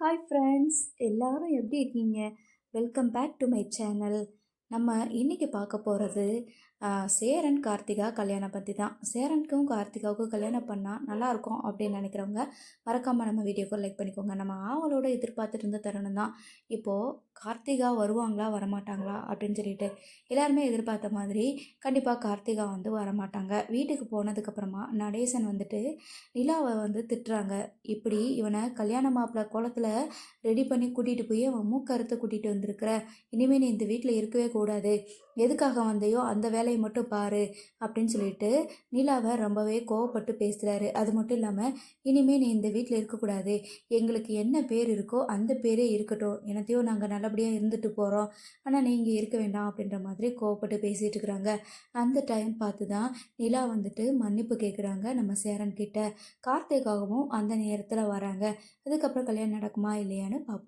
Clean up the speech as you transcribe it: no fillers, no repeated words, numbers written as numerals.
Hi friends, எல்லாரும் எப்படி இருக்கீங்க? Welcome back to my channel. நம்ம இன்னைக்கு பார்க்க போகிறது சேரன் கார்த்திகா கல்யாணம் பற்றி தான். சேரனுக்கும் கார்த்திகாவுக்கும் கல்யாணம் பண்ணால் நல்லாயிருக்கும் அப்படின்னு நினைக்கிறவங்க மறக்காமல் நம்ம வீடியோக்கு லைக் பண்ணிக்கோங்க. நம்ம ஆவலோட எதிர்பார்த்துட்டு இருந்த தருணம் தான். இப்போது கார்த்திகா வருவாங்களா வரமாட்டாங்களா அப்படின்னு சொல்லிட்டு எல்லாருமே எதிர்பார்த்த மாதிரி கண்டிப்பாக கார்த்திகா வந்து வரமாட்டாங்க. வீட்டுக்கு போனதுக்கப்புறமா நடேசன் வந்துட்டு நிலாவை வந்து திட்டுறாங்க. இப்படி இவனை கல்யாண மாப்பிள்ளை கோலத்தில் ரெடி பண்ணி கூட்டிகிட்டு போய் அவன் மூக்கறுத்து கூட்டிகிட்டு வந்திருக்கிற, இனிமேல் நீ இந்த வீட்டில் இருக்கவே கூடாது, எதுக்காக வந்தையோ அந்த வேலையை மட்டும் பாரு அப்படின்னு சொல்லிட்டு நிலாவை ரொம்பவே கோவப்பட்டு பேசுகிறாரு. அது மட்டும் இல்லாமல் இனிமேல் நீ இந்த வீட்டில் இருக்கக்கூடாது, எங்களுக்கு என்ன பேர் இருக்கோ அந்த பேரே இருக்கட்டும், என்னத்தையோ நாங்கள் நல்லபடியாக இருந்துட்டு போகிறோம், ஆனால் நீங்கள் இருக்க வேண்டாம் அப்படின்ற மாதிரி கோவப்பட்டு பேசிகிட்டு இருக்கிறாங்க. அந்த டைம் பார்த்து தான் நிலா வந்துட்டு மன்னிப்பு கேட்குறாங்க நம்ம சேரன் கிட்ட. கார்த்திகாவும் அந்த நேரத்தில் வராங்க. அதுக்கப்புறம் கல்யாணம் நடக்குமா இல்லையான்னு பார்ப்போம்.